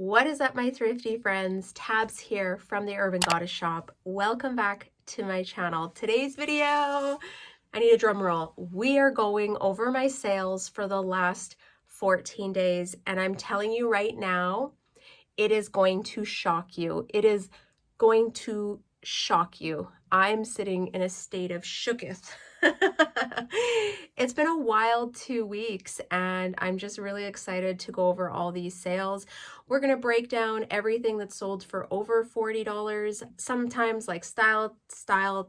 What is up, my thrifty friends? Tabs here from the Urban Goddess shop. Welcome back to my channel. Today's video, I need a drum roll. We are going over my sales for the last 14 days, and I'm telling you right now, it is going to shock you. It is going to shock you. I'm sitting in a state of shooketh. It's been a wild 2 weeks, and I'm just really excited to go over all these sales. We're going to break down everything that's sold for over $40, sometimes like style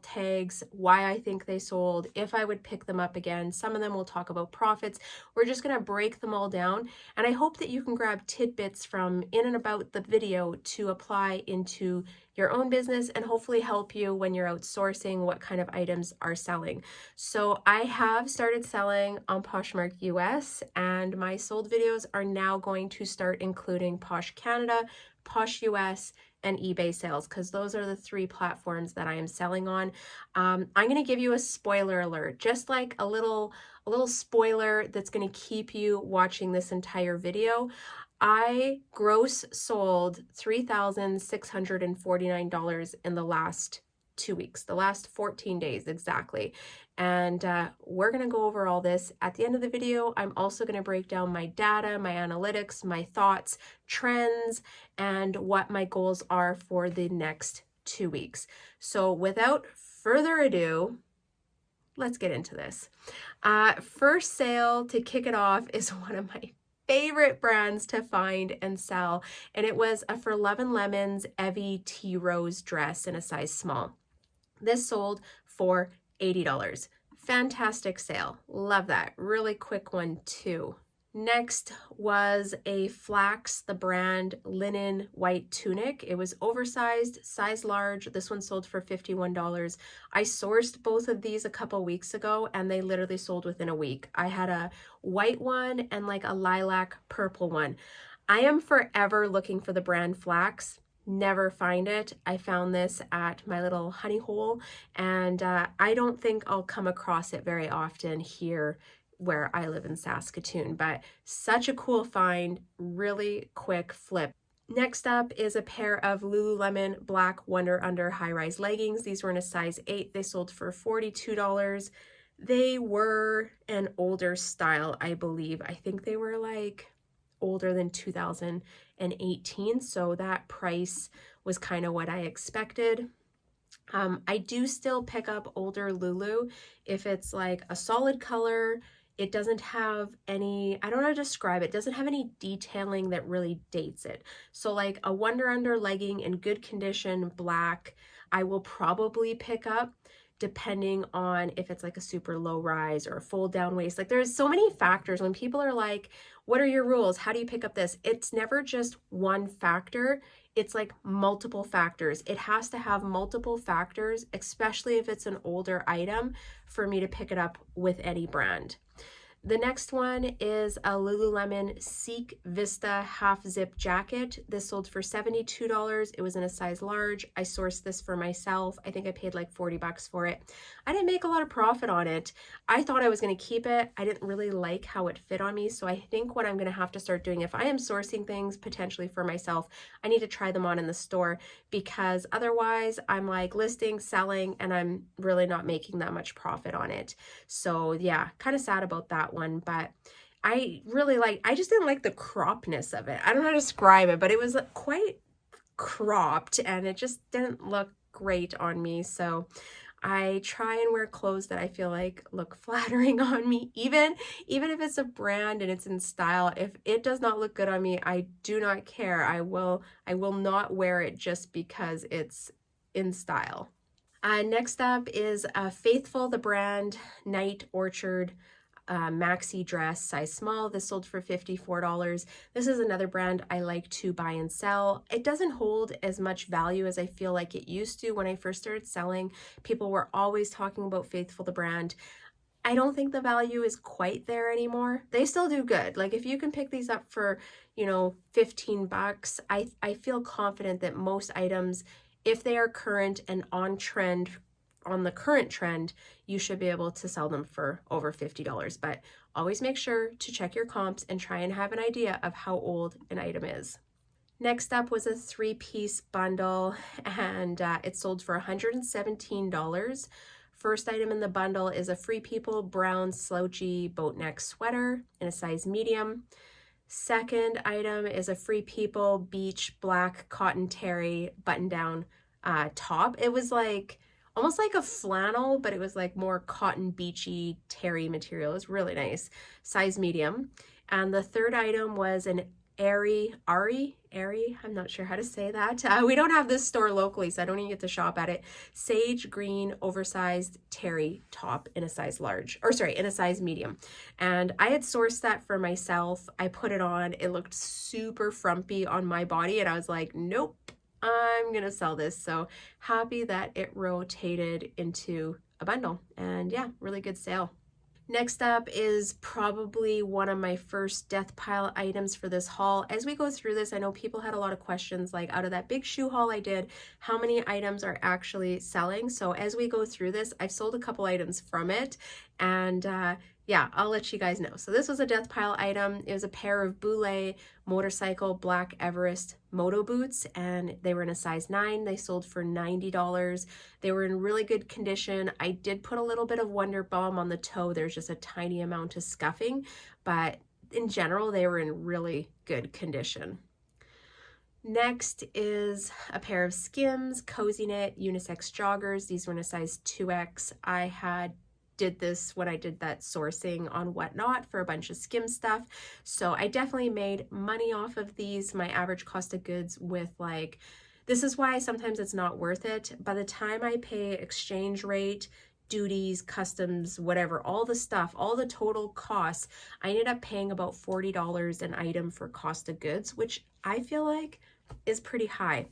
tags, why I think they sold, if I would pick them up again. Some of them will talk about profits. We're just going to break them all down, and I hope that you can grab tidbits from in and about the video to apply into your own business and hopefully help you when you're outsourcing what kind of items are selling. So I have started selling on Poshmark US, and my sold videos are now going to start including Posh Canada, Posh US, and eBay sales, because those are the 3 platforms that I am selling on. I'm going to give you a spoiler alert, just like a little spoiler that's going to keep you watching this entire video. I gross sold $3,649 in the last 2 weeks, the last 14 days exactly. And we're going to go over all this at the end of the video. I'm also going to break down my data, my analytics, my thoughts, trends, and what my goals are for the next 2 weeks. So without further ado, let's get into this. First sale to kick it off is one of my favorite brands to find and sell, and it was a For Love and Lemons Evie Tea Rose dress in a size small. This sold for $80. Fantastic sale. Love that. Really quick one too. Next was a Flax, the brand, linen white tunic. It was oversized, size large. This one sold for $51. I sourced both of these a couple weeks ago, and they literally sold within a week. I had a white one and like a lilac purple one. I am forever looking for the brand Flax. Never find it. I found this at my little honey hole, and I don't think I'll come across it very often here where I live in Saskatoon, but such a cool find, really quick flip. Next up is a pair of Lululemon black Wonder Under high-rise leggings. These were in a size 8. They sold for $42. They were an older style, I believe. I think they were like older than 2018, so that price was kind of what I expected. I do still pick up older Lulu if it's like a solid color. It doesn't have any, I don't know how to describe it, doesn't have any detailing that really dates it. So like a Wonder Under legging in good condition, black, I will probably pick up, depending on if it's like a super low rise or a fold down waist. Like there's so many factors. When people are like, what are your rules? How do you pick up this? It's never just one factor. It's like multiple factors. It has to have multiple factors, especially if it's an older item, for me to pick it up with any brand. The next one is a Lululemon Seek Vista half zip jacket. This sold for $72. It was in a size large. I sourced this for myself. I think I paid like $40 for it. I didn't make a lot of profit on it. I thought I was going to keep it. I didn't really like how it fit on me. So I think what I'm going to have to start doing, if I am sourcing things potentially for myself, I need to try them on in the store, because otherwise I'm like listing, selling, and I'm really not making that much profit on it. So yeah, kind of sad about that one, but I just didn't like the cropness of it. I don't know how to describe it, but it was quite cropped and it just didn't look great on me. So I try and wear clothes that I feel like look flattering on me, even if it's a brand and it's in style. If it does not look good on me, I do not care. I will not wear it just because it's in style. Next up is Faithful, the brand, Night Orchard maxi dress, size small. This sold for $54. This is another brand I like to buy and sell. It doesn't hold as much value as I feel like it used to. When I first started selling, people were always talking about Faithful, the brand. I don't think the value is quite there anymore. They still do good. Like if you can pick these up for, $15, I feel confident that most items, if they are current and on trend, on the current trend, you should be able to sell them for over $50. But always make sure to check your comps and try and have an idea of how old an item is. Next up was a 3-piece bundle, and it sold for $117. First item in the bundle is a Free People brown slouchy boat neck sweater in a size medium. Second item is a Free People beach black cotton terry button-down top. It was like almost like a flannel, but it was like more cotton beachy terry material. It was really nice, size medium. And the third item was an Ari, I'm not sure how to say that. We don't have this store locally, so I don't even get to shop at it. Sage green oversized terry top in a size large, or sorry, in a size medium. And I had sourced that for myself. I put it on. It looked super frumpy on my body, and I was like, nope, I'm gonna sell this. So happy that it rotated into a bundle, and yeah, really good sale. Next up is probably one of my first death pile items for this haul. As we go through this, I know people had a lot of questions, like out of that big shoe haul I did, how many items are actually selling? So as we go through this, I've sold a couple items from it, and yeah, I'll let you guys know. So this was a death pile item. It was a pair of Boulay motorcycle Black Everest moto boots, and they were in a size 9. They sold for $90. They were in really good condition. I did put a little bit of Wonder Balm on the toe. There's just a tiny amount of scuffing, but in general, they were in really good condition. Next is a pair of Skims Cozy Knit unisex joggers. These were in a size 2X. I did this when I did that sourcing on Whatnot for a bunch of Skim stuff. So I definitely made money off of these. My average cost of goods with like, this is why sometimes it's not worth it. By the time I pay exchange rate, duties, customs, whatever, all the stuff, all the total costs, I ended up paying about $40 an item for cost of goods, which I feel like is pretty high.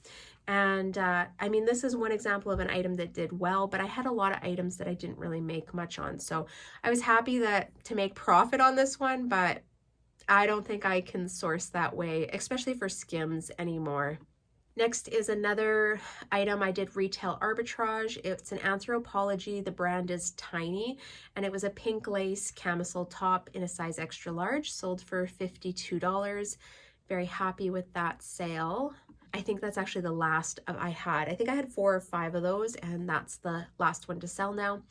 And I mean, this is one example of an item that did well, but I had a lot of items that I didn't really make much on. So I was happy to make profit on this one, but I don't think I can source that way, especially for Skims anymore. Next is another item I did retail arbitrage. It's an Anthropologie. The brand is Tiny, and it was a pink lace camisole top in a size extra large, sold for $52. Very happy with that sale. I think that's actually the last I had. I think I had 4 or 5 of those, and that's the last one to sell now.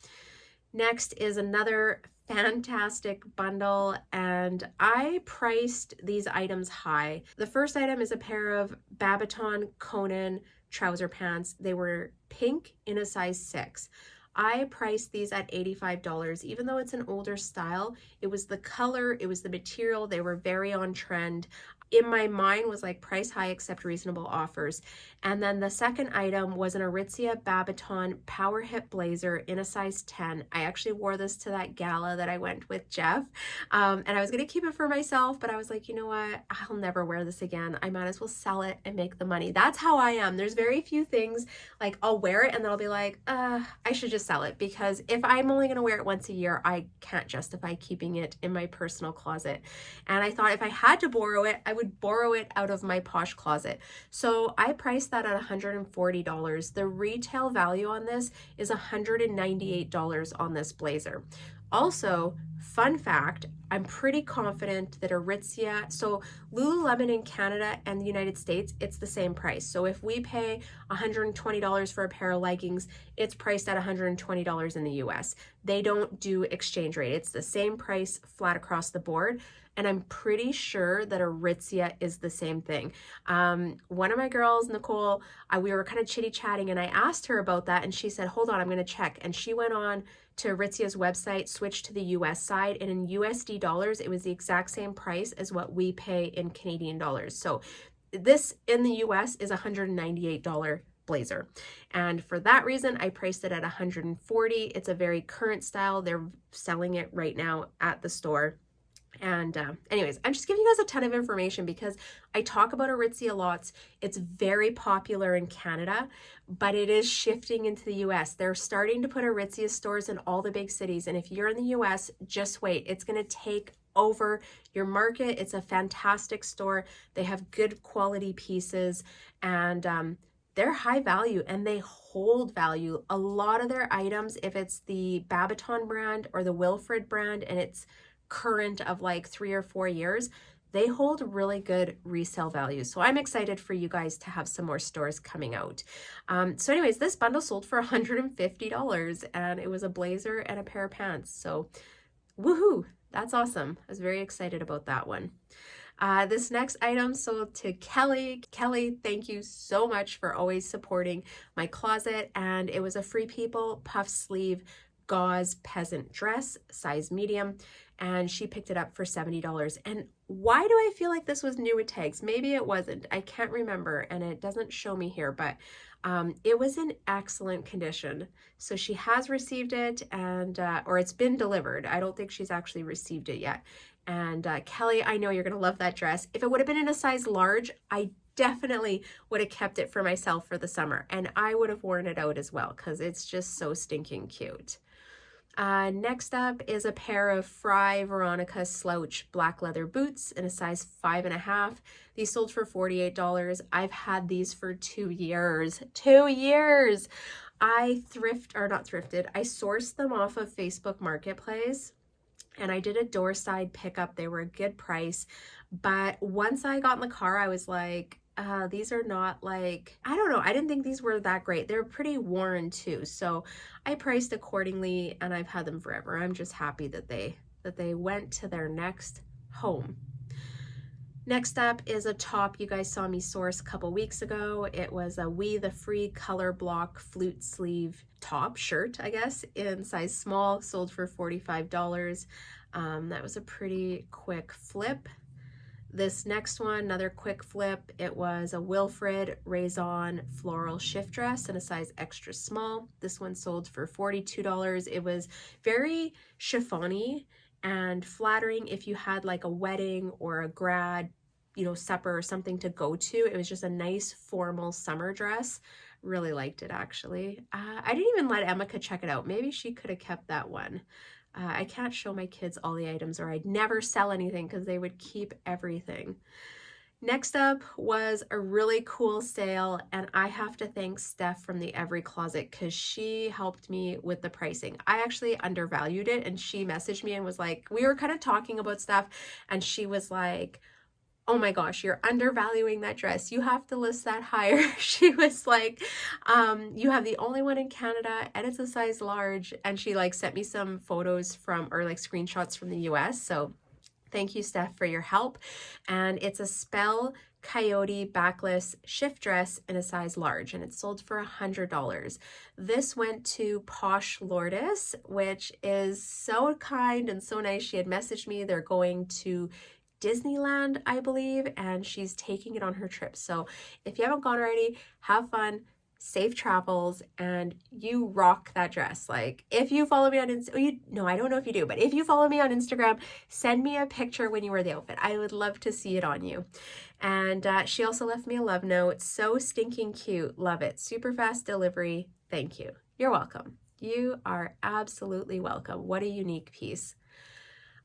Next is another fantastic bundle, and I priced these items high. The first item is a pair of Babaton Conan trouser pants. They were pink in a size 6. I priced these at $85. Even though it's an older style, it was the color, it was the material, they were very on trend. In my mind was like price high, accept reasonable offers. And then the second item was an Aritzia Babaton Power Hip Blazer in a size 10. I actually wore this to that gala that I went with Jeff. And I was gonna keep it for myself, but I was like, you know what? I'll never wear this again. I might as well sell it and make the money. That's how I am. There's very few things, like I'll wear it and then I'll be like, I should just sell it, because if I'm only gonna wear it once a year, I can't justify keeping it in my personal closet. And I thought if I had to borrow it, I would borrow it out of my Posh closet. So I priced that at $140. The retail value on this is $198 on this blazer. Also, fun fact, I'm pretty confident that Aritzia, so Lululemon in Canada and the United States, it's the same price. So if we pay $120 for a pair of leggings, it's priced at $120 in the US. They don't do exchange rate. It's the same price flat across the board. And I'm pretty sure that Aritzia is the same thing. One of my girls, Nicole, we were kind of chitty-chatting, and I asked her about that, and she said, hold on, I'm going to check. And she went on to Aritzia's website, switched to the US side, and in USD dollars, it was the exact same price as what we pay in Canadian dollars. So this in the US is $198 blazer. And for that reason, I priced it at $140. It's a very current style. They're selling it right now at the store. And anyways, I'm just giving you guys a ton of information because I talk about Aritzia lots. It's very popular in Canada, but it is shifting into the US. They're starting to put Aritzia stores in all the big cities. And if you're in the US, just wait. It's going to take over your market. It's a fantastic store. They have good quality pieces, and they're high value and they hold value. A lot of their items, if it's the Babaton brand or the Wilfred brand and it's current of like 3 or 4 years, they hold really good resale value. So I'm excited for you guys to have some more stores coming out. So anyways, this bundle sold for $150 and it was a blazer and a pair of pants. So woohoo, that's awesome. I was very excited about that one. This next item sold to Kelly. Kelly, thank you so much for always supporting my closet. And it was a Free People puff sleeve gauze peasant dress, size medium, and she picked it up for $70. And why do I feel like this was new with tags? Maybe it wasn't. I can't remember, and it doesn't show me here, but it was in excellent condition. So she has received it, and or it's been delivered. I don't think she's actually received it yet. And Kelly, I know you're going to love that dress. If it would have been in a size large, I definitely would have kept it for myself for the summer, and I would have worn it out as well because it's just so stinking cute. Next up is a pair of Fry Veronica slouch black leather boots in a size 5.5. These sold for $48. I've had these for 2 years. 2 years! I sourced them off of Facebook Marketplace, and I did a door side pickup. They were a good price, but once I got in the car, I was like, these are not like, I don't know, I didn't think these were that great. They're pretty worn too, so I priced accordingly, and I've had them forever. I'm just happy that they went to their next home. Next up is a top you guys saw me source a couple weeks ago. It was a We the Free color block flute sleeve top shirt, I guess, in size small, sold for $45. That was a pretty quick flip. This next one, another quick flip, it was a Wilfred Raison floral shift dress in a size extra small. This one sold for $42. It was very chiffon-y and flattering if you had like a wedding or a grad, supper or something to go to. It was just a nice formal summer dress. Really liked it, actually. I didn't even let Emeka check it out. Maybe she could have kept that one. I can't show my kids all the items, or I'd never sell anything because they would keep everything. Next up was a really cool sale, and I have to thank Steph from the Every Closet because she helped me with the pricing. I actually undervalued it, and she messaged me and was like, we were kind of talking about stuff, and she was like, oh my gosh, you're undervaluing that dress. You have to list that higher. She was like, you have the only one in Canada and it's a size large. And she like sent me some photos or like screenshots from the US. So thank you, Steph, for your help. And it's a Spell Coyote backless shift dress in a size large, and it sold for $100. This went to Posh Lourdes, which is so kind and so nice. She had messaged me. They're going to Disneyland, I believe, and she's taking it on her trip. So if you haven't gone already, have fun, safe travels, and you rock that dress. Like, if you follow me on Instagram, I don't know if you do, but if you follow me on Instagram, send me a picture when you wear the outfit. I would love to see it on you. And she also left me a love note. So stinking cute. Love it. Super fast delivery. Thank you. You're welcome. You are absolutely welcome. What a unique piece.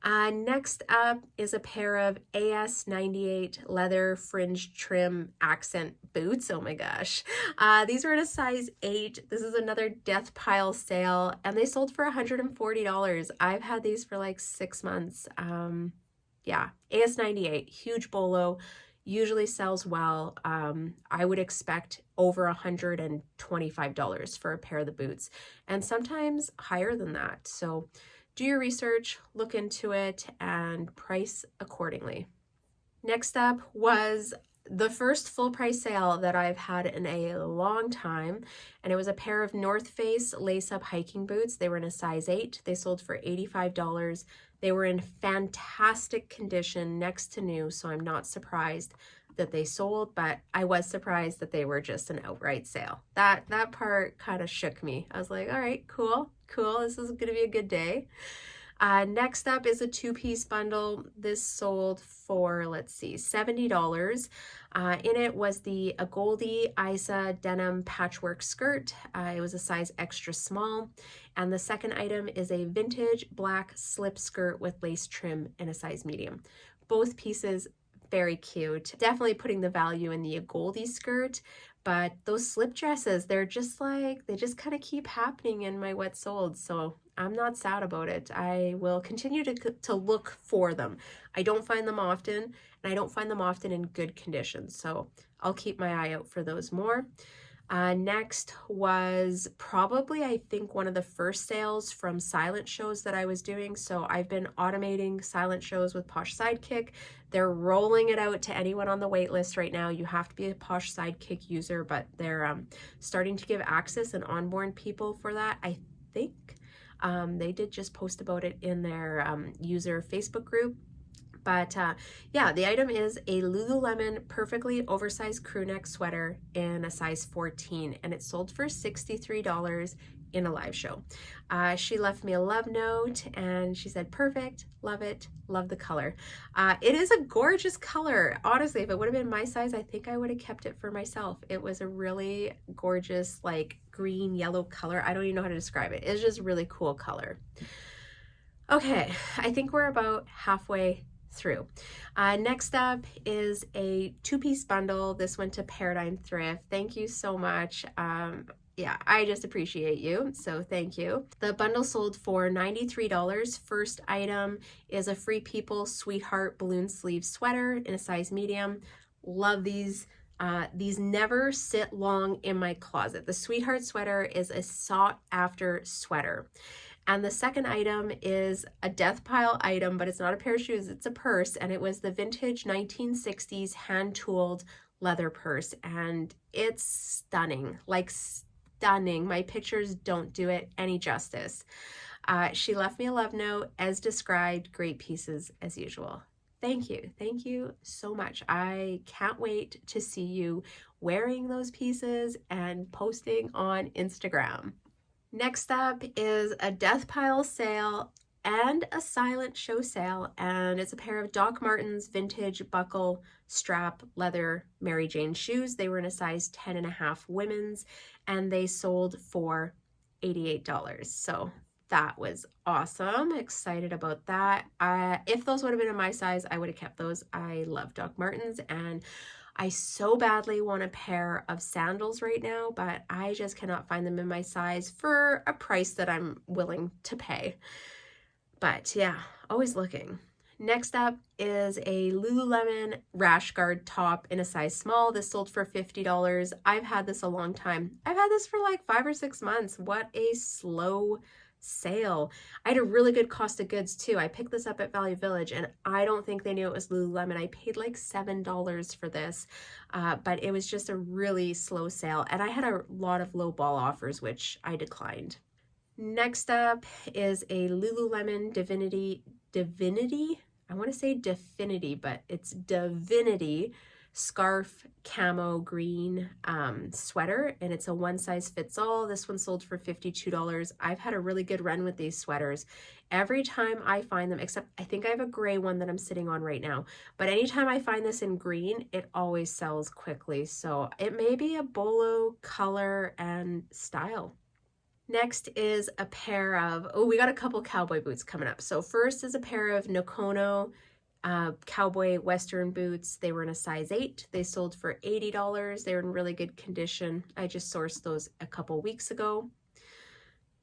Next up is a pair of AS98 leather fringe trim accent boots. Oh my gosh. These were in a size 8. This is another death pile sale, and they sold for $140. I've had these for like 6 months. Yeah, AS98, huge bolo, usually sells well. I would expect over $125 for a pair of the boots, and sometimes higher than that. So do your research, look into it, and price accordingly. Next up was the first full price sale that I've had in a long time, and it was a pair of North Face lace-up hiking boots. They were in a size 8. They sold for $85. They were in fantastic condition, next to new, so I'm not surprised that they sold, but I was surprised that they were just an outright sale. That part kind of shook me. I was like, all right, cool, this is gonna be a good day. Next up is a 2-piece bundle. This sold for, let's see, $70. In it was a Goldie Isa denim patchwork skirt. It was a size extra small. And the second item is a vintage black slip skirt with lace trim in a size medium. Both pieces very cute. Definitely putting the value in the Goldie skirt, but those slip dresses, they just kind of keep happening in my wet solds. So I'm not sad about it. I will continue to look for them. I don't find them often, and I don't find them often in good condition. So I'll keep my eye out for those more. Next was probably, I think, one of the first sales from silent shows that I was doing. So I've been automating silent shows with Posh Sidekick. They're rolling it out to anyone on the wait list right now. You have to be a Posh Sidekick user, but they're starting to give access and onboard people for that, I think. They did just post about it in their user Facebook group. But yeah, the item is a Lululemon perfectly oversized crew neck sweater in a size 14, and it sold for $63 in a live show. She left me a love note and she said, perfect, love it, love the color. It is a gorgeous color. Honestly, if it would have been my size, I think I would have kept it for myself. It was a really gorgeous, like green, yellow color. I don't even know how to describe it. It's just a really cool color. Okay, I think we're about halfway through. Next up is a two-piece bundle. This went to Paradigm Thrift. Thank you so much. Yeah, I just appreciate you, so thank you. The bundle sold for $93. First item is a Free People Sweetheart balloon sleeve sweater in a size medium. Love these. These never sit long in my closet. The Sweetheart sweater is a sought after sweater. And the second item is a death pile item, but it's not a pair of shoes, it's a purse, and it was the vintage 1960s hand-tooled leather purse, and it's stunning, like stunning. My pictures don't do it any justice. She left me a love note, as described, great pieces as usual. Thank you so much. I can't wait to see you wearing those pieces and posting on Instagram. Next up is a death pile sale and a silent show sale, and it's a pair of Doc Martens vintage buckle strap leather Mary Jane shoes. They were in a size 10.5 women's, and they sold for $88. So that was awesome. Excited about that. If those would have been in my size, I would have kept those. I love Doc Martens, and I so badly want a pair of sandals right now, but I just cannot find them in my size for a price that I'm willing to pay. But yeah, always looking. Next up is a Lululemon rash guard top in a size small. This sold for $50. I've had this a long time. I've had this for like 5 or 6 months. What a slow sale. I had a really good cost of goods too. I picked this up at Value Village, and I don't think they knew it was Lululemon. I paid like $7 for this, but it was just a really slow sale, and I had a lot of low ball offers, which I declined. Next up is a Lululemon Divinity, I want to say Divinity, but it's Divinity scarf camo green sweater, and it's a one size fits all. This one sold for $52. I've had a really good run with these sweaters. Every time I find them, except I think I have a gray one that I'm sitting on right now, but anytime I find this in green, it always sells quickly. So it may be a bolo color and style. Next is a pair of, we got a couple cowboy boots coming up. So first is a pair of Nakono Cowboy Western boots. They were in a size 8. They sold for $80. They were in really good condition. I just sourced those a couple weeks ago.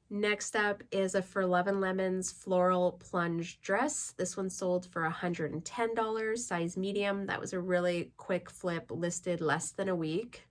Next up is a For Love and Lemons floral plunge dress. This one sold for $110, size medium. That was a really quick flip, listed less than a week.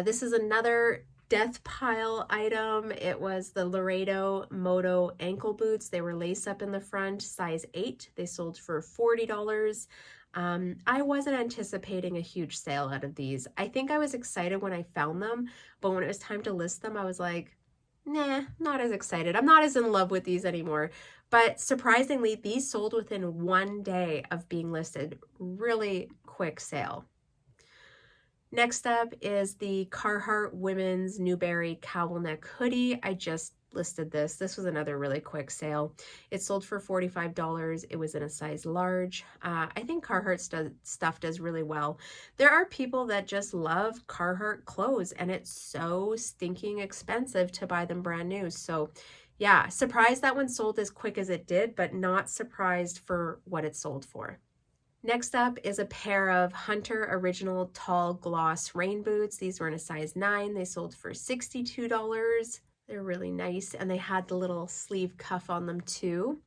This is another death pile item. It was the Laredo Moto ankle boots. They were lace up in the front, size 8. They sold for $40. I wasn't anticipating a huge sale out of these. I think I was excited when I found them, but when it was time to list them, I was like, nah, not as excited. I'm not as in love with these anymore. But surprisingly, these sold within 1 day of being listed. Really quick sale. Next up is the Carhartt Women's Newberry Cowl Neck Hoodie. I just listed this. This was another really quick sale. It sold for $45. It was in a size large. I think Carhartt stuff does really well. There are people that just love Carhartt clothes, and it's so stinking expensive to buy them brand new. So yeah, surprised that one sold as quick as it did, but not surprised for what it sold for. Next up is a pair of Hunter Original Tall Gloss Rain Boots. These were in a size 9. They sold for $62. They're really nice, and they had the little sleeve cuff on them too.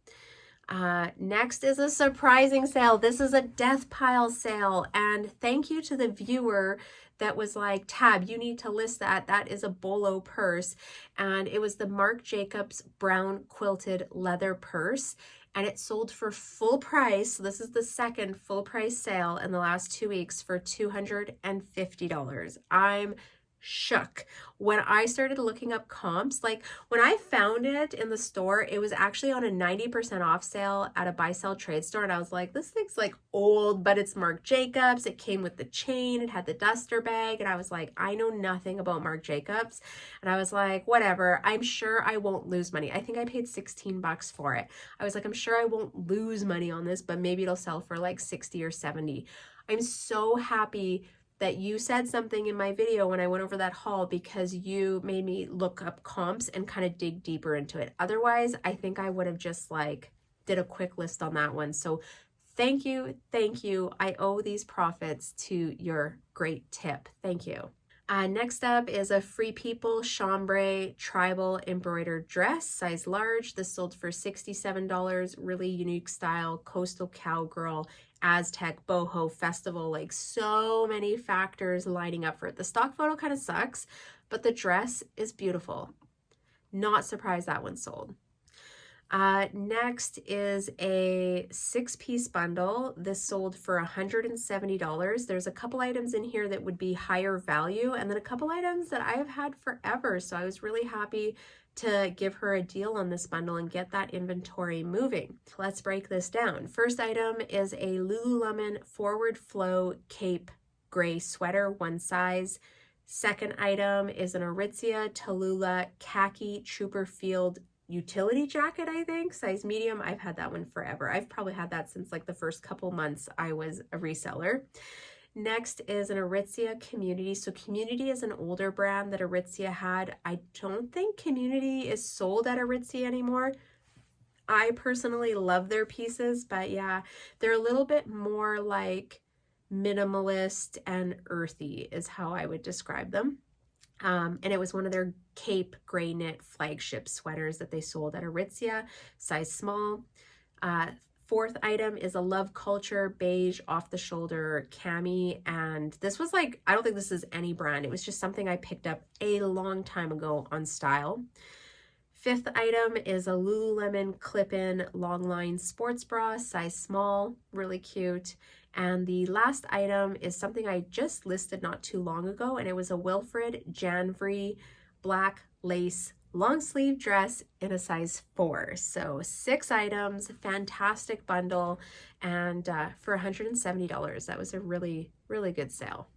Next is a surprising sale. This is a death pile sale, and thank you to the viewer that was like, Tab, you need to list that. That is a bolo purse, and it was the Marc Jacobs brown quilted leather purse, and it sold for full price. So this is the second full price sale in the last 2 weeks for $250. I'm shook. When I started looking up comps, like when I found it in the store, it was actually on a 90% off sale at a buy sell trade store, and I was like, this thing's like old, but it's Marc Jacobs. It came with the chain, it had the duster bag, and I was like, I know nothing about Marc Jacobs, and I was like, whatever, I'm sure I won't lose money. I think I paid 16 bucks for it. I was like, I'm sure I won't lose money on this, but maybe it'll sell for like 60 or 70. I'm so happy that you said something in my video when I went over that haul, because you made me look up comps and kind of dig deeper into it. Otherwise, I think I would have just like did a quick list on that one. So thank you. Thank you. I owe these profits to your great tip. Thank you. Next up is a Free People chambray tribal embroidered dress, size large. This sold for $67. Really unique style, coastal cowgirl, Aztec, boho, festival, like so many factors lining up for it. The stock photo kind of sucks, but the dress is beautiful. Not surprised that one sold. Next is a 6-piece bundle. This sold for $170. There's a couple items in here that would be higher value, and then a couple items that I have had forever. So I was really happy to give her a deal on this bundle and get that inventory moving. Let's break this down. First item is a Lululemon forward flow cape gray sweater, one size. Second item is an Aritzia Tallulah khaki trooper field utility jacket, I think, size medium. I've had that one forever. I've probably had that since like the first couple months I was a reseller. Next is an Aritzia Community. So Community is an older brand that Aritzia had. I don't think Community is sold at Aritzia anymore. I personally love their pieces, but yeah, they're a little bit more like minimalist and earthy is how I would describe them. And it was one of their cape gray knit flagship sweaters that they sold at Aritzia, size small. Fourth item is a Love Culture beige off the shoulder cami, and this was like, I don't think this is any brand. It was just something I picked up a long time ago on Style. Fifth item is a Lululemon clip-in long line sports bra, size small, really cute. And the last item is something I just listed not too long ago, and it was a Wilfred Janvry black lace long sleeve dress in a size 4. So 6 items, fantastic bundle, and for $170. That was a really, really good sale.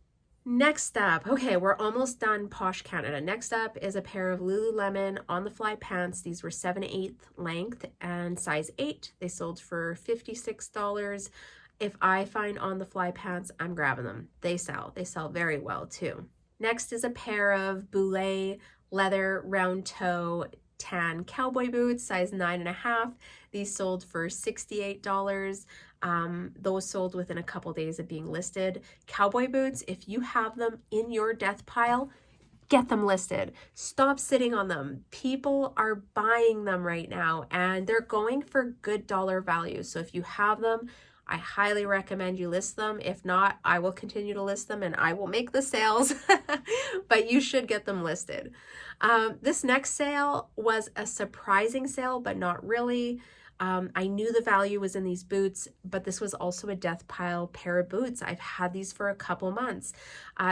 Next up, okay, we're almost done Posh Canada. Next up is a pair of Lululemon on the fly pants. These were 7/8 length and size 8. They sold for $56. If I find on the fly pants, I'm grabbing them. They sell very well too. Next is a pair of Boulay leather round toe tan cowboy boots, size 9.5. These sold for $68. Those sold within a couple days of being listed. Cowboy boots, if you have them in your death pile, get them listed. Stop sitting on them. People are buying them right now, and they're going for good dollar value. So if you have them, I highly recommend you list them. If not, I will continue to list them and I will make the sales, but you should get them listed. This next sale was a surprising sale, but not really. I knew the value was in these boots, but this was also a death pile pair of boots. I've had these for a couple months.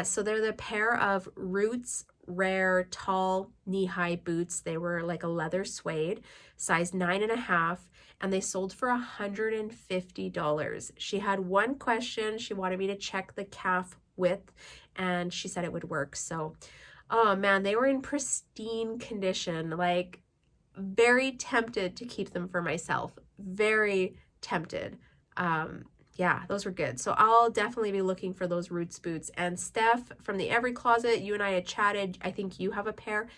So they're the pair of Roots Rare tall knee-high boots. They were like a leather suede, size 9.5, and they sold for $150. She had one question. She wanted me to check the calf width, and she said it would work. So, oh man, they were in pristine condition. Like, very tempted to keep them for myself. Very tempted. Yeah, those were good. So I'll definitely be looking for those Roots boots. And Steph from the Every Closet, you and I had chatted. I think you have a pair.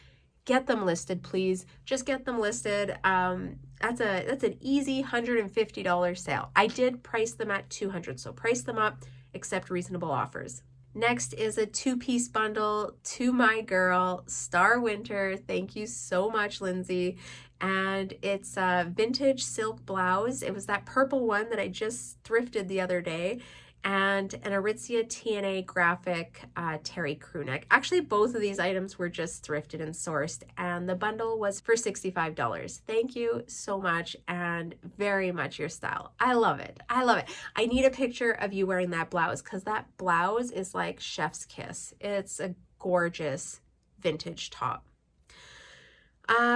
Get them listed, please. Just get them listed. That's an easy $150 sale. I did price them at $200, so price them up, accept reasonable offers. Next is a two-piece bundle to my girl, Star Winter. Thank you so much, Lindsay. And it's a vintage silk blouse. It was that purple one that I just thrifted the other day, and an Aritzia TNA graphic terry crew neck. Actually, both of these items were just thrifted and sourced, and the bundle was for $65. Thank you so much, and very much your style. I love it. I love it. I need a picture of you wearing that blouse, because that blouse is like chef's kiss. It's a gorgeous vintage top.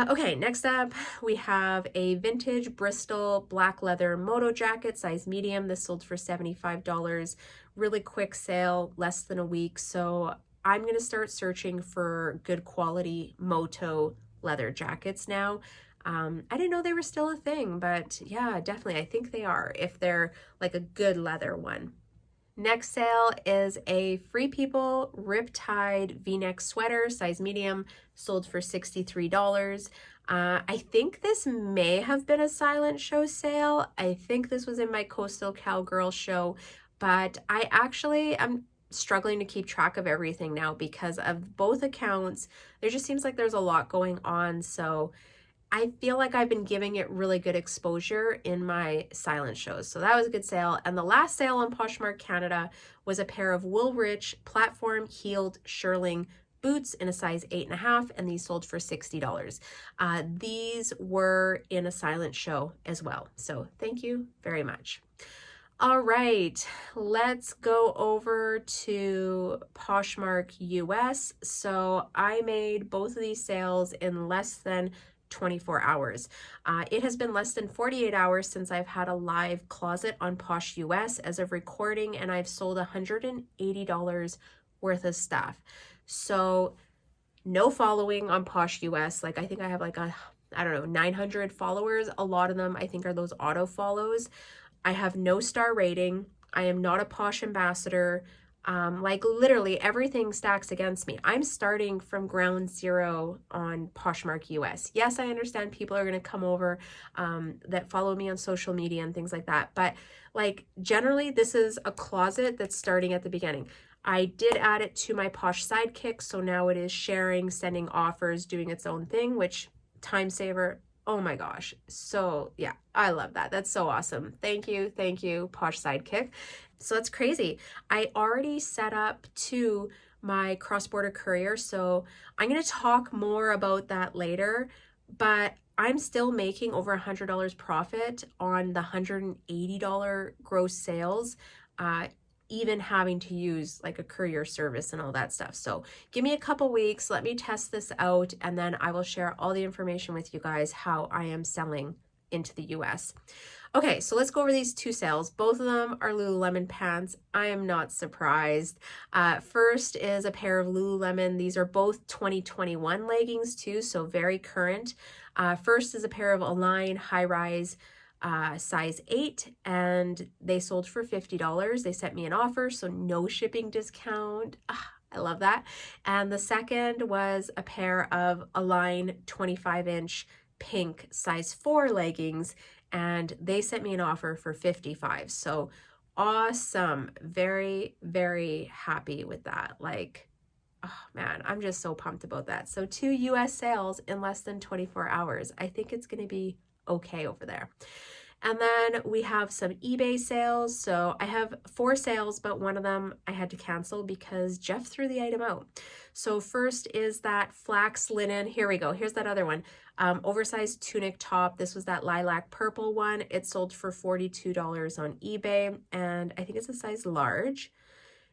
Okay, next up we have a vintage Bristol black leather moto jacket, size medium. This sold for $75. Really quick sale, less than a week. So I'm going to start searching for good quality moto leather jackets now. I didn't know they were still a thing, but yeah, definitely. I think they are, if they're like a good leather one. Next sale is a Free People Riptide V-neck sweater, size medium, sold for $63. I think this may have been a silent show sale. I think this was in my Coastal Cowgirl show, but I'm struggling to keep track of everything now because of both accounts. There just seems like there's a lot going on, so I feel like I've been giving it really good exposure in my silent shows. So that was a good sale. And the last sale on Poshmark Canada was a pair of Woolrich platform heeled shearling boots in a size 8.5, and these sold for $60. These were in a silent show as well. So thank you very much. All right, let's go over to Poshmark US. So I made both of these sales in less than 24 hours. It has been less than 48 hours since I've had a live closet on Posh US as of recording, and I've sold $180 worth of stuff. So no following on Posh US. Like, I think I have like 900 followers. A lot of them I think are those auto follows. I have no star rating. I am not a Posh ambassador. Like literally everything stacks against me. I'm starting from ground zero on Poshmark US. Yes, I understand people are going to come over that follow me on social media and things like that. But like generally this is a closet that's starting at the beginning. I did add it to my Posh Sidekick. So now it is sharing, sending offers, doing its own thing, which time saver. Oh my gosh. So yeah, I love that. That's so awesome. Thank you, Posh Sidekick. So that's crazy. I already set up to my cross-border courier, so I'm going to talk more about that later, but I'm still making over $100 profit on the $180 gross sales, even having to use like a courier service and all that stuff. So give me a couple weeks, let me test this out, and then I will share all the information with you guys how I am selling into the US. Okay, so let's go over these two sales. Both of them are Lululemon pants. I am not surprised. First is a pair of Lululemon. These are both 2021 leggings too, so very current. First is a pair of Align high-rise size 8, and they sold for $50. They sent me an offer, so no shipping discount. I love that. And the second was a pair of Align 25-inch pink size 4 leggings, and they sent me an offer for $55. So awesome. Very, very happy with that. Like, oh man, I'm just so pumped about that. So 2 US sales in less than 24 hours. I think it's going to be okay over there. And then we have some eBay sales. So I have 4 sales, but one of them I had to cancel because Jeff threw the item out. So first is that flax linen. Here we go. Here's that other one. Oversized tunic top. This was that lilac purple one. It sold for $42 on eBay, and I think it's a size large.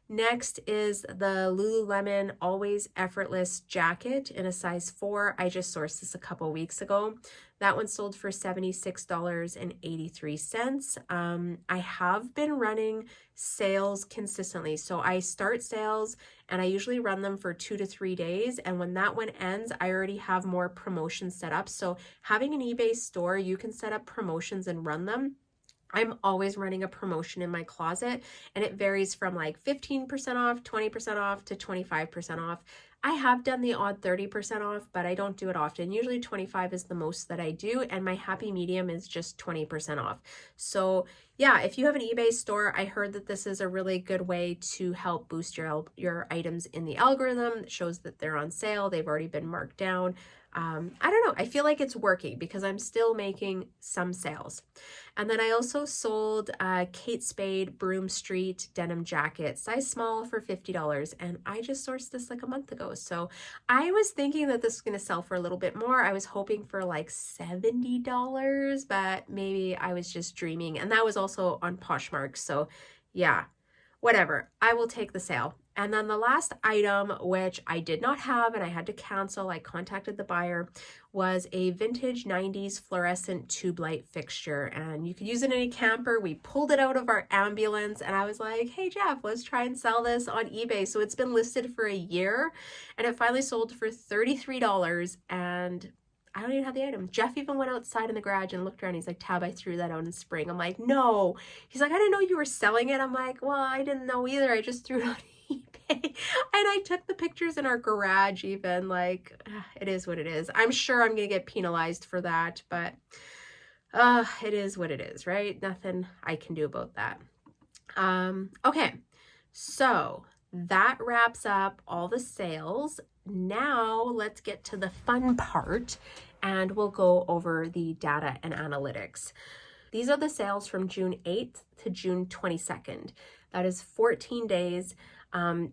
Next is the Lululemon Always Effortless jacket in a size 4. I just sourced this a couple weeks ago. That one sold for $76.83. I have been running sales consistently. So I start sales and I usually run them for 2 to 3 days. And when that one ends, I already have more promotions set up. So having an eBay store, you can set up promotions and run them. I'm always running a promotion in my closet, and it varies from like 15% off, 20% off to 25% off. I have done the odd 30% off, but I don't do it often. Usually 25 is the most that I do, and my happy medium is just 20% off. So yeah, if you have an eBay store, I heard that this is a really good way to help boost your items in the algorithm. It shows that they're on sale. They've already been marked down. I don't know. I feel like it's working because I'm still making some sales. And then I also sold Kate Spade Broome Street denim jacket, size small, for $50. And I just sourced this like a month ago. So I was thinking that this was going to sell for a little bit more. I was hoping for like $70, but maybe I was just dreaming. And that was also on Poshmark. So yeah, whatever. I will take the sale. And then the last item, which I did not have and I had to cancel, I contacted the buyer, was a vintage 90s fluorescent tube light fixture. And you could use it in a camper. We pulled it out of our ambulance and I was like, hey, Jeff, let's try and sell this on eBay. So it's been listed for a year and it finally sold for $33. And I don't even have the item. Jeff even went outside in the garage and looked around. He's like, Tab, I threw that out in spring. I'm like, no. He's like, I didn't know you were selling it. I'm like, well, I didn't know either. I just threw it on eBay. And I took the pictures in our garage even. Like, it is what it is. I'm sure I'm going to get penalized for that, but it is what it is, right? Nothing I can do about that. Okay, so that wraps up all the sales. Now let's get to the fun part and we'll go over the data and analytics. These are the sales from June 8th to June 22nd. That is 14 days.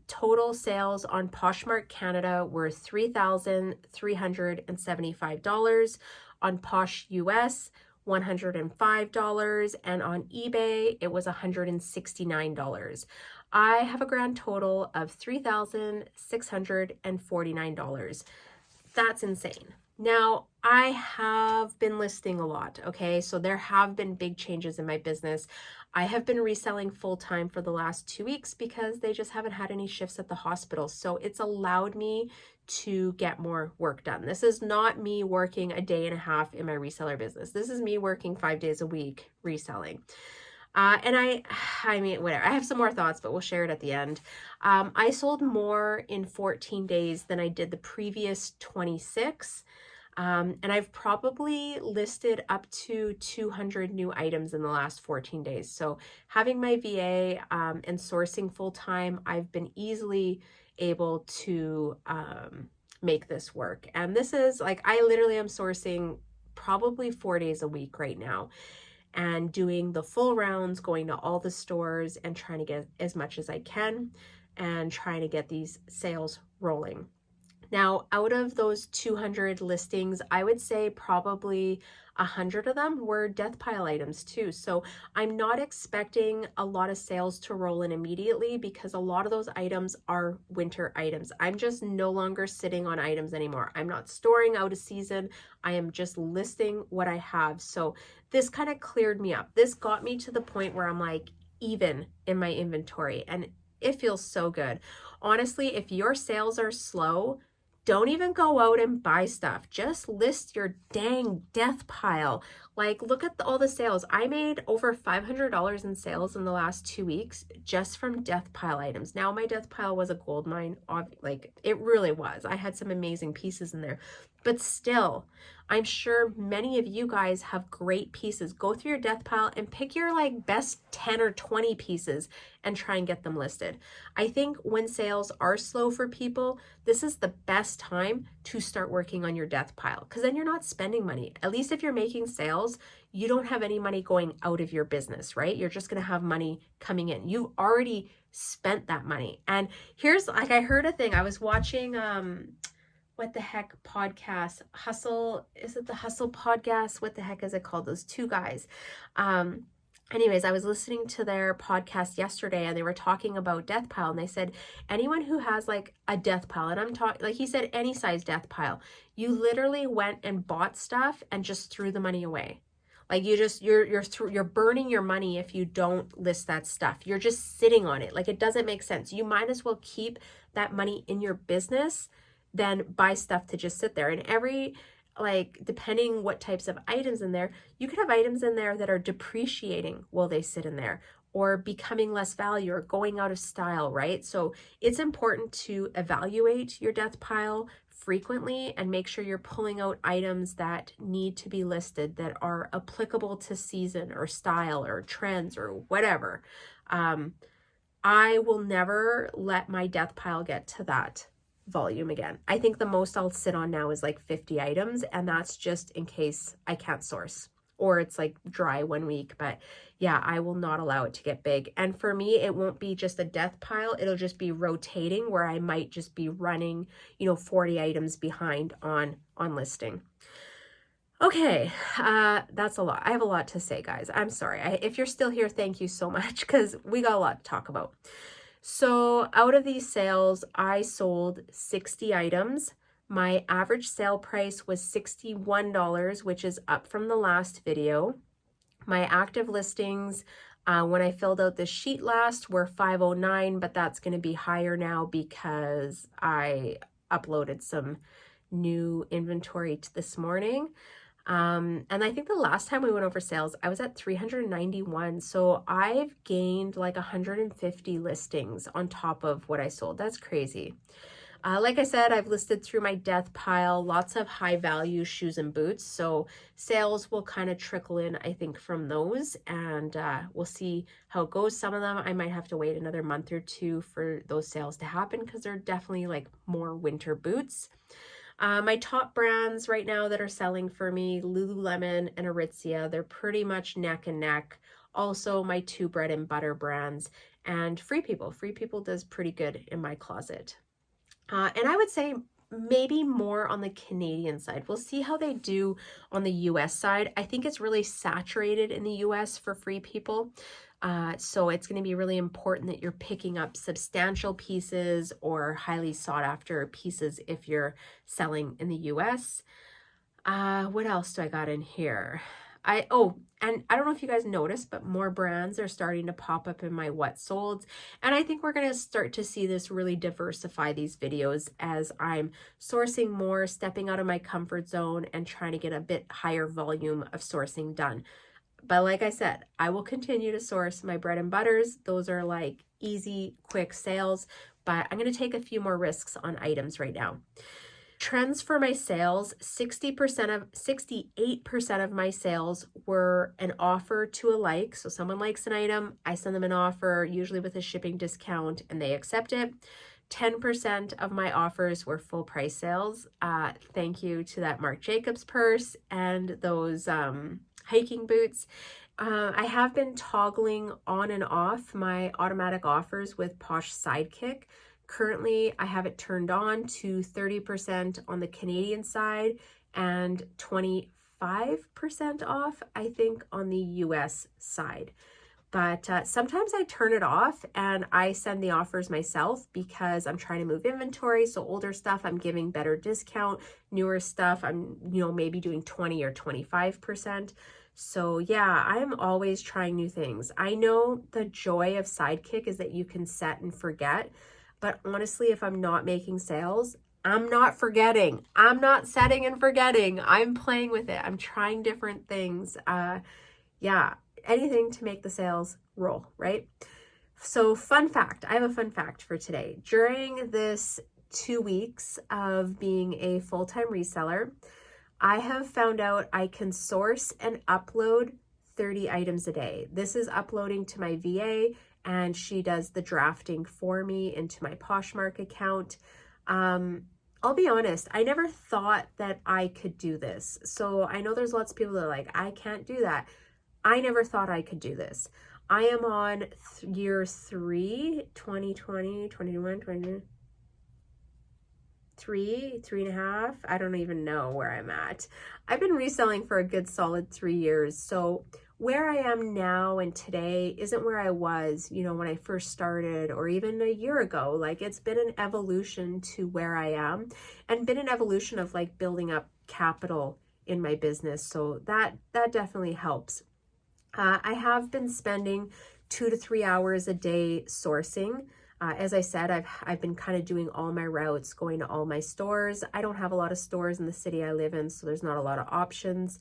Total sales on Poshmark Canada were $3,375. On Posh US, $105, and on eBay it was $169. I have a grand total of $3,649. That's insane. Now, I have been listing a lot, okay? So there have been big changes in my business. I have been reselling full-time for the last 2 weeks because they just haven't had any shifts at the hospital. So it's allowed me to get more work done. This is not me working a day and a half in my reseller business. This is me working 5 days a week reselling. And I mean, whatever. I have some more thoughts, but we'll share it at the end. I sold more in 14 days than I did the previous 26. And I've probably listed up to 200 new items in the last 14 days. So having my VA and sourcing full time, I've been easily able to make this work. And this is like, I literally am sourcing probably 4 days a week right now and doing the full rounds, going to all the stores and trying to get as much as I can and trying to get these sales rolling. Now, out of those 200 listings, I would say probably 100 of them were death pile items too. So I'm not expecting a lot of sales to roll in immediately because a lot of those items are winter items. I'm just no longer sitting on items anymore. I'm not storing out a season. I am just listing what I have. So this kind of cleared me up. This got me to the point where I'm like even in my inventory and it feels so good. Honestly, if your sales are slow, don't even go out and buy stuff. Just list your dang death pile. Like, look at all the sales. I made over $500 in sales in the last 2 weeks just from death pile items. Now, my death pile was a gold mine. Like, it really was. I had some amazing pieces in there. But still, I'm sure many of you guys have great pieces. Go through your death pile and pick your like best 10 or 20 pieces and try and get them listed. I think when sales are slow for people, this is the best time to start working on your death pile because then you're not spending money. At least if you're making sales, you don't have any money going out of your business, right? You're just going to have money coming in. You've already spent that money. And here's like, I heard a thing. I was watching, what the heck podcast, Hustle, is it the Hustle podcast? What the heck is it called? Those two guys. Anyways, I was listening to their podcast yesterday and they were talking about death pile and they said, anyone who has like a death pile, and I'm talking, like he said, any size death pile, you literally went and bought stuff and just threw the money away. Like you're burning your money if you don't list that stuff. You're just sitting on it. Like it doesn't make sense. You might as well keep that money in your business than buy stuff to just sit there. And every, like, depending what types of items in there, you could have items in there that are depreciating while they sit in there, or becoming less value or going out of style, right? So it's important to evaluate your death pile frequently and make sure you're pulling out items that need to be listed, that are applicable to season or style or trends or whatever. I will never let my death pile get to that volume again. I think the most I'll sit on now is like 50 items, and that's just in case I can't source or it's like dry one week. But yeah, I will not allow it to get big. And for me, it won't be just a death pile. It'll just be rotating, where I might just be running, 40 items behind on listing. Okay, that's a lot. I have a lot to say, guys. I'm sorry. If you're still here, thank you so much, because we got a lot to talk about. So out of these sales, I sold 60 items. My average sale price was $61, which is up from the last video. My active listings, when I filled out this sheet last, were 509, but that's going to be higher now because I uploaded some new inventory this morning. And I think the last time we went over sales, I was at 391. So I've gained like 150 listings on top of what I sold. That's crazy. Like I said, I've listed through my death pile, lots of high value shoes and boots. So sales will kind of trickle in, I think, from those, and we'll see how it goes. Some of them I might have to wait another month or two for those sales to happen, because they're definitely like more winter boots. My top brands right now that are selling for me, Lululemon and Aritzia, they're pretty much neck and neck. Also my two bread and butter brands, and Free People. Free People does pretty good in my closet. And I would say maybe more on the Canadian side. We'll see how they do on the US side. I think it's really saturated in the US for Free People. So it's going to be really important that you're picking up substantial pieces or highly sought after pieces if you're selling in the US. What else do I got in here? And I don't know if you guys noticed, but more brands are starting to pop up in my what solds. And I think we're going to start to see this really diversify these videos as I'm sourcing more, stepping out of my comfort zone, and trying to get a bit higher volume of sourcing done. But like I said, I will continue to source my bread and butters. Those are like easy, quick sales, but I'm going to take a few more risks on items right now. Trends for my sales, 68% of my sales were an offer to a like. So someone likes an item, I send them an offer, usually with a shipping discount, and they accept it. 10% of my offers were full price sales. Thank you to that Marc Jacobs purse and those hiking boots. I have been toggling on and off my automatic offers with POSH SIDEKICK. Currently, I have it turned on to 30% on the Canadian side and 25% off, I think, on the US side. But sometimes I turn it off and I send the offers myself because I'm trying to move inventory. So older stuff, I'm giving better discount. Newer stuff, I'm, maybe doing 20 or 25%. So yeah, I'm always trying new things. I know the joy of Sidekick is that you can set and forget. But honestly, if I'm not making sales, I'm not forgetting. I'm not setting and forgetting. I'm playing with it. I'm trying different things. Yeah, anything to make the sales roll, right? So fun fact, I have a fun fact for today. During this 2 weeks of being a full-time reseller, I have found out I can source and upload 30 items a day. This is uploading to my VA, and she does the drafting for me into my Poshmark account. I'll be honest, I never thought that I could do this. So I know there's lots of people that are like, I can't do that. I never thought I could do this. I am on year 3, 2020, 21, 22, 3.5. I don't even know where I'm at. I've been reselling for a good solid 3 years. So where I am now and today isn't where I was, when I first started, or even a year ago. Like, it's been an evolution to where I am, and been an evolution of like building up capital in my business. So that definitely helps. I have been spending 2 to 3 hours a day sourcing. As I said, I've been kind of doing all my routes, going to all my stores. I don't have a lot of stores in the city I live in, so there's not a lot of options.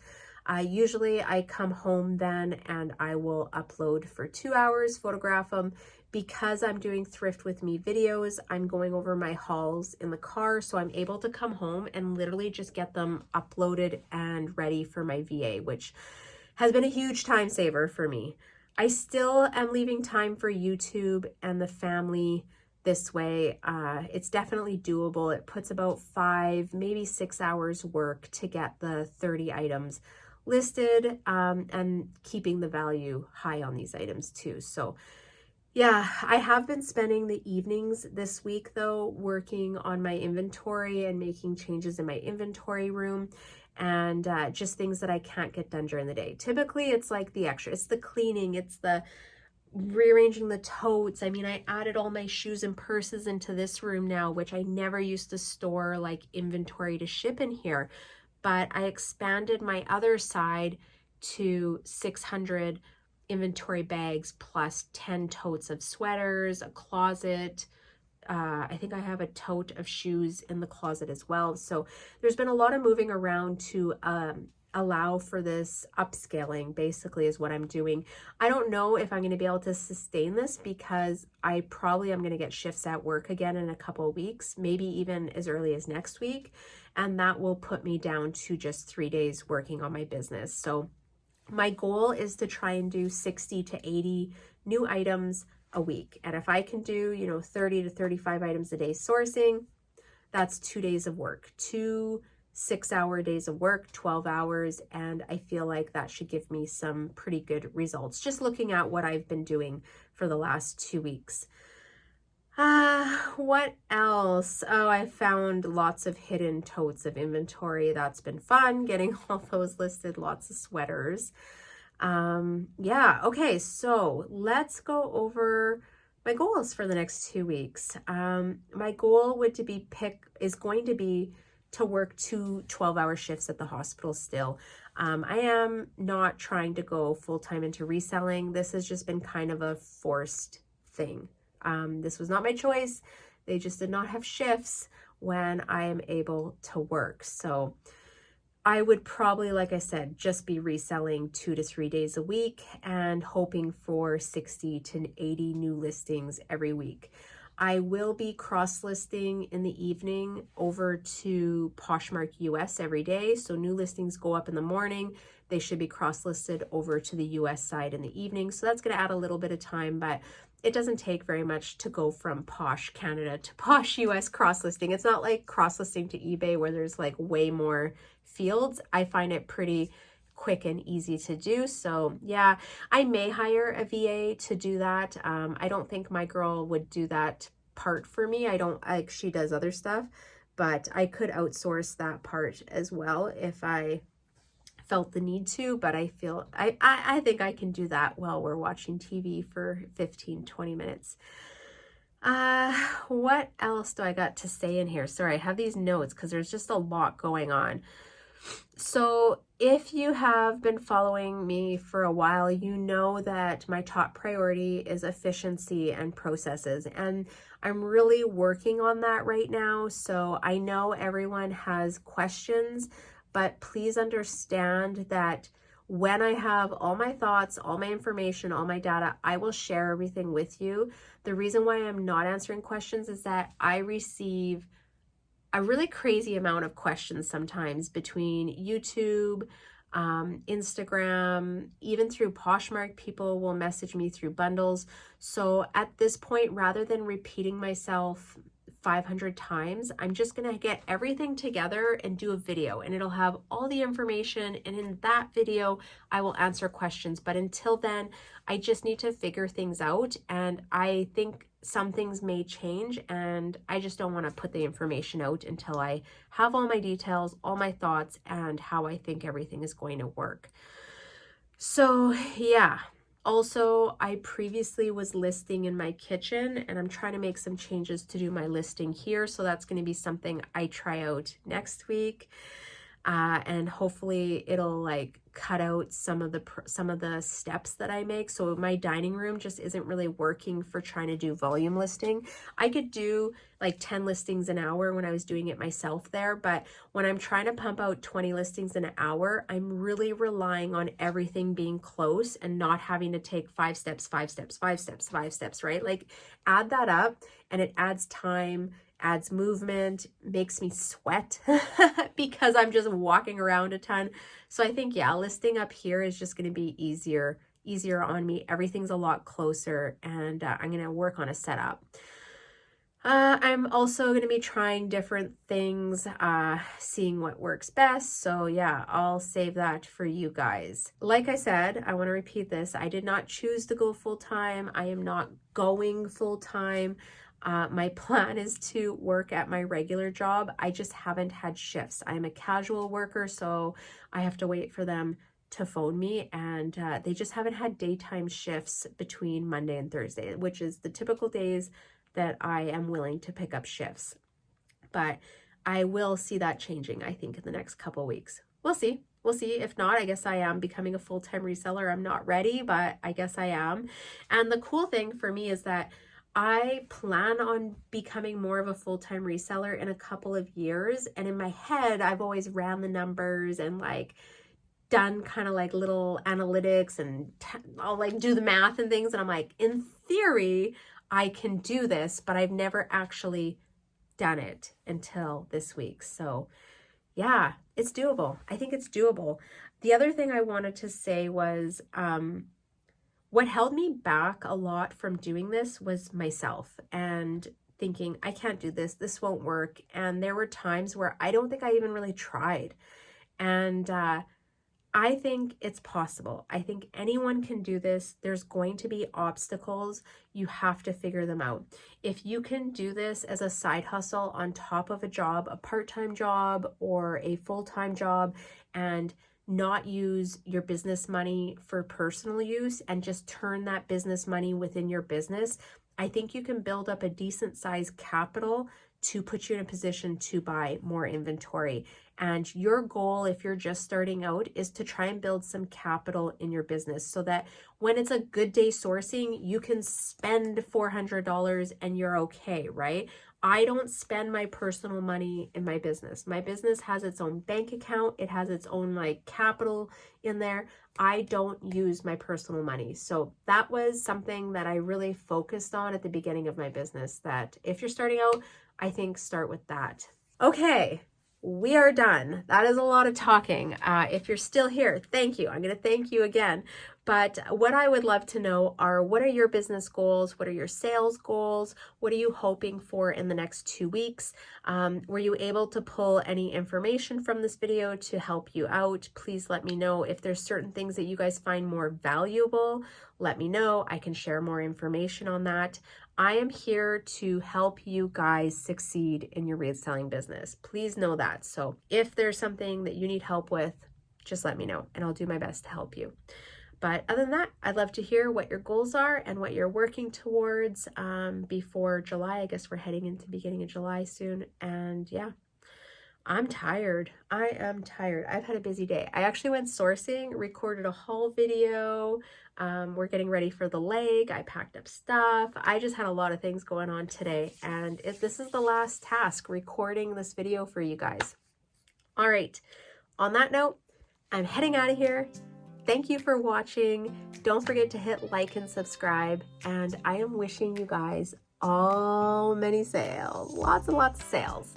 Usually I come home then and I will upload for 2 hours, photograph them. Because I'm doing thrift with me videos, I'm going over my hauls in the car, so I'm able to come home and literally just get them uploaded and ready for my VA, which has been a huge time saver for me. I still am leaving time for YouTube and the family this way. It's definitely doable. It puts about 5, maybe 6 hours work to get the 30 items listed, and keeping the value high on these items too. So yeah, I have been spending the evenings this week though, working on my inventory and making changes in my inventory room, and just things that I can't get done during the day. Typically it's like the extra, it's the cleaning, it's the rearranging the totes. I mean, I added all my shoes and purses into this room now, which I never used to store like inventory to ship in here, but I expanded my other side to 600 inventory bags plus 10 totes of sweaters, a closet. I think I have a tote of shoes in the closet as well. So there's been a lot of moving around to allow for this upscaling, basically, is what I'm doing. I don't know if I'm going to be able to sustain this because I probably am going to get shifts at work again in a couple of weeks, maybe even as early as next week. And that will put me down to just 3 days working on my business. So my goal is to try and do 60 to 80 new items a week. And if I can do, 30 to 35 items a day sourcing, that's 2 days of work, 2 6-hour days of work, 12 hours. And I feel like that should give me some pretty good results, just looking at what I've been doing for the last 2 weeks. What else? Oh, I found lots of hidden totes of inventory. That's been fun, getting all those listed, lots of sweaters. Yeah, okay, so let's go over my goals for the next 2 weeks. My goal is going to be to work 2 12-hour shifts at the hospital still. I am not trying to go full-time into reselling. This has just been kind of a forced thing. This was not my choice. They just did not have shifts when I am able to work. So I would probably, like I said, just be reselling 2 to 3 days a week and hoping for 60 to 80 new listings every week. I will be cross-listing in the evening over to Poshmark US every day. So new listings go up in the morning. They should be cross-listed over to the US side in the evening. So that's going to add a little bit of time, but it doesn't take very much to go from Posh Canada to Posh US cross-listing. It's not like cross-listing to eBay where there's like way more fields. I find it pretty quick and easy to do. So yeah, I may hire a VA to do that. I don't think my girl would do that part for me. She does other stuff, but I could outsource that part as well if I felt the need to, but I think I can do that while we're watching TV for 15-20 minutes. What else do I got to say in here? Sorry, I have these notes because there's just a lot going on. So if you have been following me for a while, you know that my top priority is efficiency and processes, and I'm really working on that right now. So I know everyone has questions, but please understand that when I have all my thoughts, all my information, all my data, I will share everything with you. The reason why I'm not answering questions is that I receive a really crazy amount of questions sometimes between YouTube, Instagram, even through Poshmark. People will message me through bundles. So at this point, rather than repeating myself 500 times, I'm just going to get everything together and do a video, and it'll have all the information. And in that video, I will answer questions. But until then, I just need to figure things out. And I think some things may change, and I just don't want to put the information out until I have all my details, all my thoughts, and how I think everything is going to work. So yeah. Also, I previously was listing in my kitchen, and I'm trying to make some changes to do my listing here. So that's going to be something I try out next week. And hopefully it'll like cut out some of the steps that I make. So my dining room just isn't really working for trying to do volume listing. I could do like 10 listings an hour when I was doing it myself there, but when I'm trying to pump out 20 listings in an hour, I'm really relying on everything being close and not having to take 5 steps, 5 steps, 5 steps, 5 steps, right? Like add that up and it adds time, adds movement, makes me sweat because I'm just walking around a ton. So I think, yeah, listing up here is just going to be easier on me. Everything's a lot closer, and I'm going to work on a setup. I'm also going to be trying different things, seeing what works best. So yeah, I'll save that for you guys. Like I said, I want to repeat this. I did not choose to go full-time. I am not going full-time. My plan is to work at my regular job. I just haven't had shifts. I'm a casual worker, so I have to wait for them to phone me, and they just haven't had daytime shifts between Monday and Thursday, which is the typical days that I am willing to pick up shifts. But I will see that changing, I think, in the next couple weeks. We'll see. We'll see. If not, I guess I am becoming a full-time reseller. I'm not ready, but I guess I am. And the cool thing for me is that I plan on becoming more of a full-time reseller in a couple of years. And in my head, I've always ran the numbers and like done kind of like little analytics, and I'll like do the math and things. And I'm like, in theory, I can do this, but I've never actually done it until this week. So yeah, it's doable. I think it's doable. The other thing I wanted to say was, what held me back a lot from doing this was myself and thinking, I can't do this. This won't work. And there were times where I don't think I even really tried. And, I think it's possible. I think anyone can do this. There's going to be obstacles. You have to figure them out. If you can do this as a side hustle on top of a job, a part-time job or a full-time job, and not use your business money for personal use and just turn that business money within your business, I think you can build up a decent sized capital to put you in a position to buy more inventory. And your goal, if you're just starting out, is to try and build some capital in your business so that when it's a good day sourcing, you can spend $400 and you're okay, right? I don't spend my personal money in my business. My business has its own bank account. It has its own like capital in there. I don't use my personal money. So that was something that I really focused on at the beginning of my business, that if you're starting out, I think start with that. Okay, we are done. That is a lot of talking. If you're still here, thank you. I'm going to thank you again. But what I would love to know are, what are your business goals? What are your sales goals? What are you hoping for in the next 2 weeks? Were you able to pull any information from this video to help you out? Please let me know. If there's certain things that you guys find more valuable, let me know. I can share more information on that. I am here to help you guys succeed in your reselling business. Please know that. So if there's something that you need help with, just let me know and I'll do my best to help you. But other than that, I'd love to hear what your goals are and what you're working towards before July. I guess we're heading into the beginning of July soon. And yeah, I'm tired. I am tired. I've had a busy day. I actually went sourcing, recorded a haul video. We're getting ready for the leg. I packed up stuff. I just had a lot of things going on today. And this is the last task, recording this video for you guys. All right. On that note, I'm heading out of here. Thank you for watching. Don't forget to hit like and subscribe. And I am wishing you guys all many sales. Lots and lots of sales.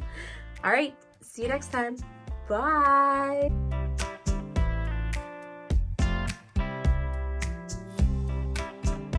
All right. See you next time. Bye.